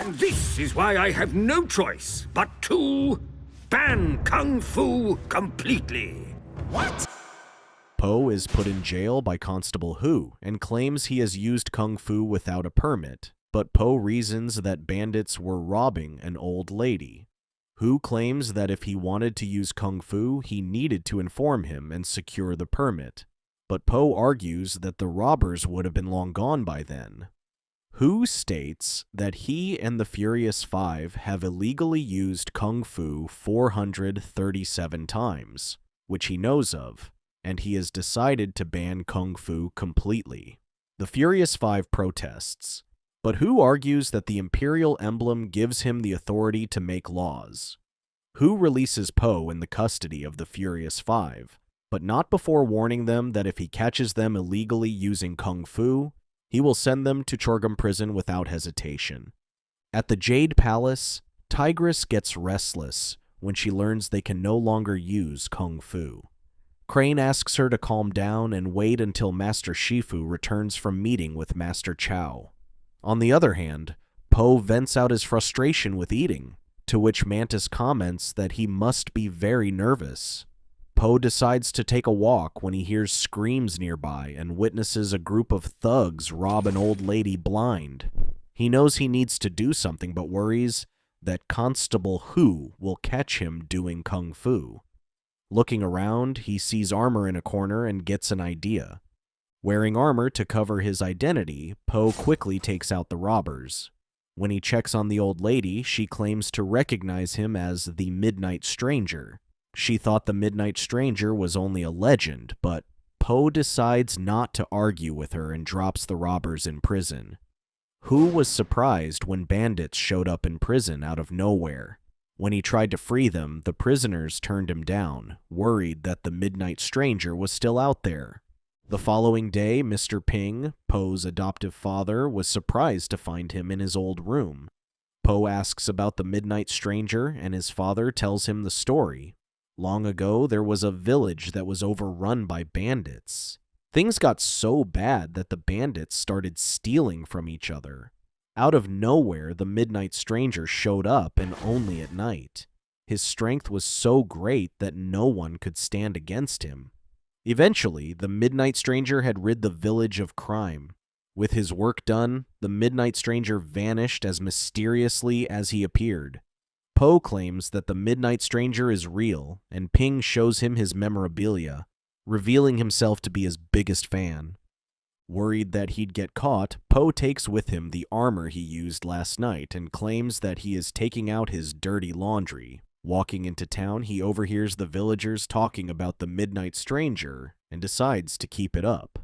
And this is why I have no choice but to ban Kung Fu completely. What? Po is put in jail by Constable Hu and claims he has used Kung Fu without a permit, but Po reasons that bandits were robbing an old lady. Hu claims that if he wanted to use Kung Fu, he needed to inform him and secure the permit, but Po argues that the robbers would have been long gone by then. Hu states that he and the Furious Five have illegally used Kung Fu 437 times, which he knows of, and he has decided to ban Kung Fu completely. The Furious Five protests, but Hu argues that the Imperial emblem gives him the authority to make laws. Hu releases Po in the custody of the Furious Five, but not before warning them that if he catches them illegally using Kung Fu, he will send them to Chorgum Prison without hesitation. At the Jade Palace, Tigress gets restless when she learns they can no longer use Kung Fu. Crane asks her to calm down and wait until Master Shifu returns from meeting with Master Chow. On the other hand, Po vents out his frustration with eating, to which Mantis comments that he must be very nervous. Po decides to take a walk when he hears screams nearby and witnesses a group of thugs rob an old lady blind. He knows he needs to do something but worries that Constable Hu will catch him doing Kung Fu. Looking around, he sees armor in a corner and gets an idea. Wearing armor to cover his identity, Po quickly takes out the robbers. When he checks on the old lady, she claims to recognize him as the Midnight Stranger. She thought the Midnight Stranger was only a legend, but Po decides not to argue with her and drops the robbers in prison. Hu was surprised when bandits showed up in prison out of nowhere. When he tried to free them, the prisoners turned him down, worried that the Midnight Stranger was still out there. The following day, Mr. Ping, Po's adoptive father, was surprised to find him in his old room. Po asks about the Midnight Stranger, and his father tells him the story. Long ago, there was a village that was overrun by bandits. Things got so bad that the bandits started stealing from each other. Out of nowhere, the Midnight Stranger showed up, and only at night. His strength was so great that no one could stand against him. Eventually, the Midnight Stranger had rid the village of crime. With his work done, the Midnight Stranger vanished as mysteriously as he appeared. Po claims that the Midnight Stranger is real, and Ping shows him his memorabilia, revealing himself to be his biggest fan. Worried that he'd get caught, Po takes with him the armor he used last night and claims that he is taking out his dirty laundry. Walking into town, he overhears the villagers talking about the Midnight Stranger and decides to keep it up.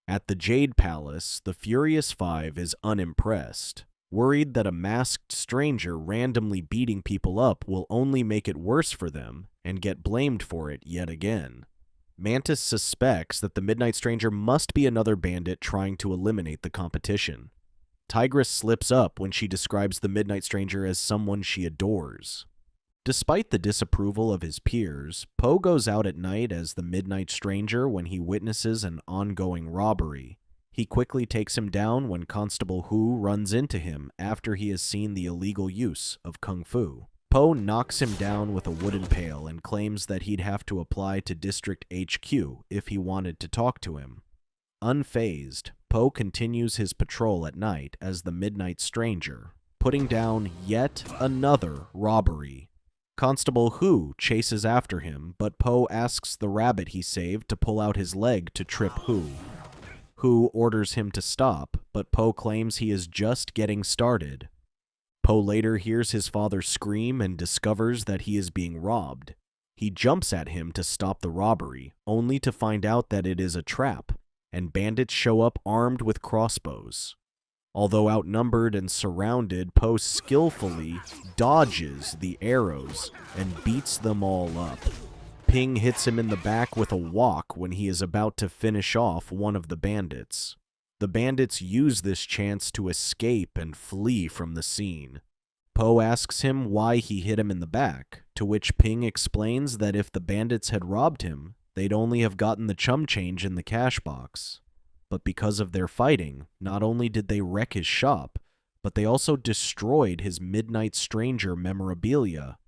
At the Jade Palace, the Furious Five is unimpressed, worried that a masked stranger randomly beating people up will only make it worse for them and get blamed for it yet again. Mantis suspects that the Midnight Stranger must be another bandit trying to eliminate the competition. Tigress slips up when she describes the Midnight Stranger as someone she adores. Despite the disapproval of his peers, Po goes out at night as the Midnight Stranger when he witnesses an ongoing robbery. He quickly takes him down when Constable Hu runs into him after he has seen the illegal use of Kung Fu. Po knocks him down with a wooden pail and claims that he'd have to apply to District HQ if he wanted to talk to him. Unfazed, Po continues his patrol at night as the Midnight Stranger, putting down yet another robbery. Constable Hu chases after him, but Po asks the rabbit he saved to pull out his leg to trip Hu. Hu orders him to stop, but Po claims he is just getting started. Po later hears his father scream and discovers that he is being robbed. He jumps at him to stop the robbery, only to find out that it is a trap, and bandits show up armed with crossbows. Although outnumbered and surrounded, Po skillfully dodges the arrows and beats them all up. Ping hits him in the back with a wok when he is about to finish off one of the bandits. The bandits use this chance to escape and flee from the scene. Po asks him why he hit him in the back, to which Ping explains that if the bandits had robbed him, they'd only have gotten the chum change in the cash box. But because of their fighting, not only did they wreck his shop, but they also destroyed his Midnight Stranger memorabilia.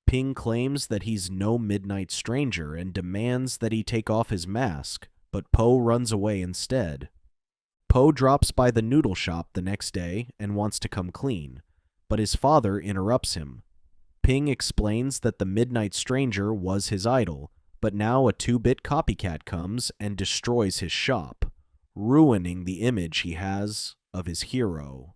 Ping claims that he's no Midnight Stranger and demands that he take off his mask, but Po runs away instead. Po drops by the noodle shop the next day and wants to come clean, but his father interrupts him. Ping explains that the Midnight Stranger was his idol, but now a 2-bit copycat comes and destroys his shop, ruining the image he has of his hero.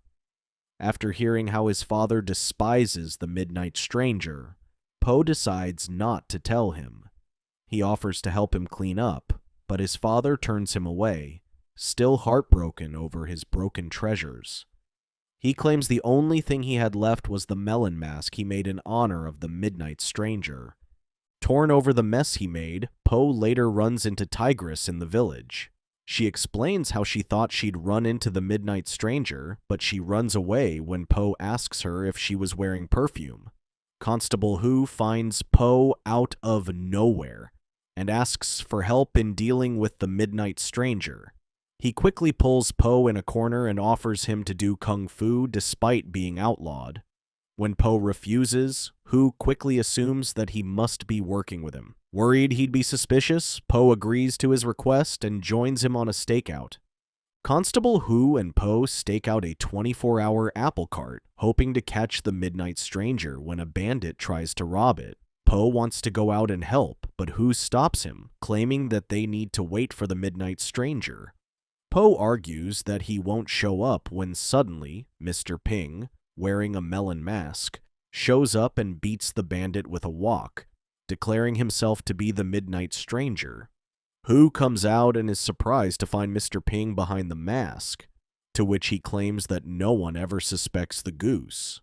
After hearing how his father despises the Midnight Stranger, Po decides not to tell him. He offers to help him clean up, but his father turns him away, still heartbroken over his broken treasures. He claims the only thing he had left was the melon mask he made in honor of the Midnight Stranger. Torn over the mess he made, Po later runs into Tigress in the village. She explains how she thought she'd run into the Midnight Stranger, but she runs away when Po asks her if she was wearing perfume. Constable Hu finds Po out of nowhere and asks for help in dealing with the Midnight Stranger. He quickly pulls Po in a corner and offers him to do kung fu despite being outlawed. When Po refuses, Hu quickly assumes that he must be working with him. Worried he'd be suspicious, Po agrees to his request and joins him on a stakeout. Constable Hu and Po stake out a 24-hour apple cart, hoping to catch the Midnight Stranger when a bandit tries to rob it. Po wants to go out and help, but Hu stops him, claiming that they need to wait for the Midnight Stranger. Po argues that he won't show up when suddenly Mr. Ping, wearing a melon mask, shows up and beats the bandit with a wok, declaring himself to be the Midnight Stranger. Hu comes out and is surprised to find Mr. Ping behind the mask, to which he claims that no one ever suspects the goose.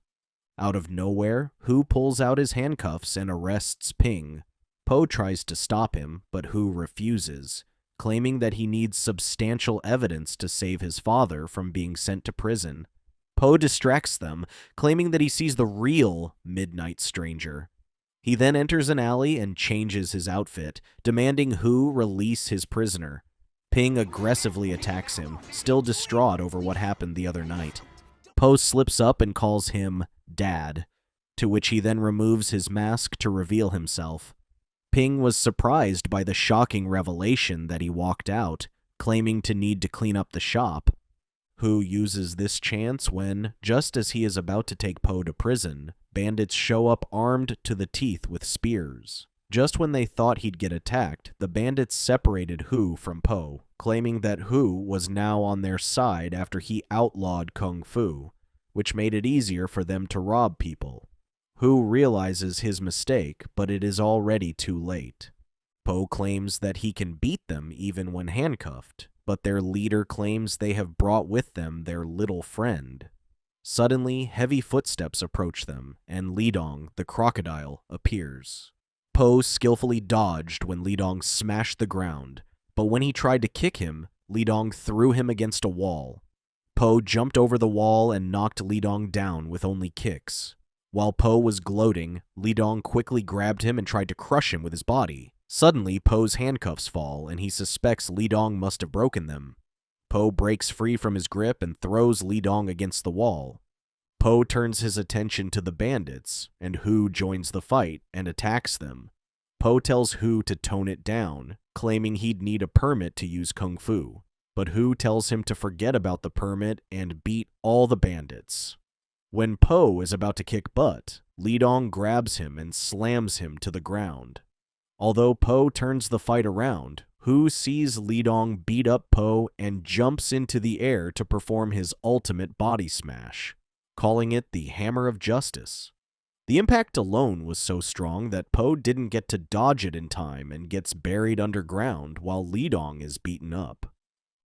Out of nowhere, Hu pulls out his handcuffs and arrests Ping. Po tries to stop him, but Hu refuses, claiming that he needs substantial evidence to save his father from being sent to prison. Po distracts them, claiming that he sees the real Midnight Stranger. He then enters an alley and changes his outfit, demanding Hu release his prisoner. Ping aggressively attacks him, still distraught over what happened the other night. Po slips up and calls him Dad, to which he then removes his mask to reveal himself. Ping was surprised by the shocking revelation that he walked out, claiming to need to clean up the shop. Hu uses this chance when, just as he is about to take Po to prison, bandits show up armed to the teeth with spears. Just when they thought he'd get attacked, the bandits separated Hu from Po, claiming that Hu was now on their side after he outlawed kung fu, which made it easier for them to rob people. Hu realizes his mistake, but it is already too late. Po claims that he can beat them even when handcuffed, but their leader claims they have brought with them their little friend. Suddenly, heavy footsteps approach them, and Lidong, the crocodile, appears. Po skillfully dodged when Lidong smashed the ground, but when he tried to kick him, Lidong threw him against a wall. Po jumped over the wall and knocked Lidong down with only kicks. While Po was gloating, Lidong quickly grabbed him and tried to crush him with his body. Suddenly, Po's handcuffs fall, and he suspects Lidong must have broken them. Po breaks free from his grip and throws Lidong against the wall. Po turns his attention to the bandits, and Hu joins the fight and attacks them. Po tells Hu to tone it down, claiming he'd need a permit to use kung fu, but Hu tells him to forget about the permit and beat all the bandits. When Po is about to kick butt, Lidong grabs him and slams him to the ground. Although Po turns the fight around, Hu sees Lidong beat up Po and jumps into the air to perform his ultimate body smash, calling it the Hammer of Justice. The impact alone was so strong that Po didn't get to dodge it in time and gets buried underground while Lidong is beaten up.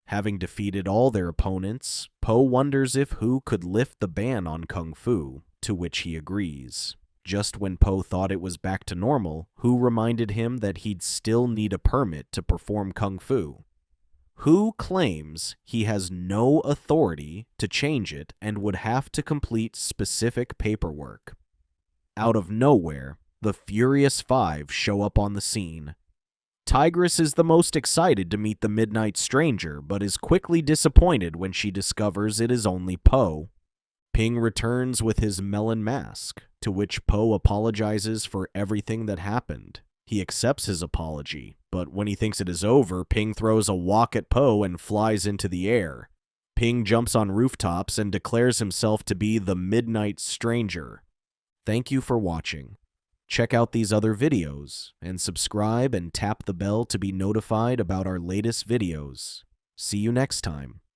Having defeated all their opponents, Po wonders if Hu could lift the ban on kung fu, to which he agrees. Just when Po thought it was back to normal, Hu reminded him that he'd still need a permit to perform kung fu. Hu claims he has no authority to change it and would have to complete specific paperwork. Out of nowhere, the Furious Five show up on the scene. Tigress is the most excited to meet the Midnight Stranger, but is quickly disappointed when she discovers it is only Po. Ping returns with his melon mask, to which Po apologizes for everything that happened. He accepts his apology, but when he thinks it is over, Ping throws a wok at Po and flies into the air. Ping jumps on rooftops and declares himself to be the Midnight Stranger. Thank you for watching. Check out these other videos, and subscribe and tap the bell to be notified about our latest videos. See you next time.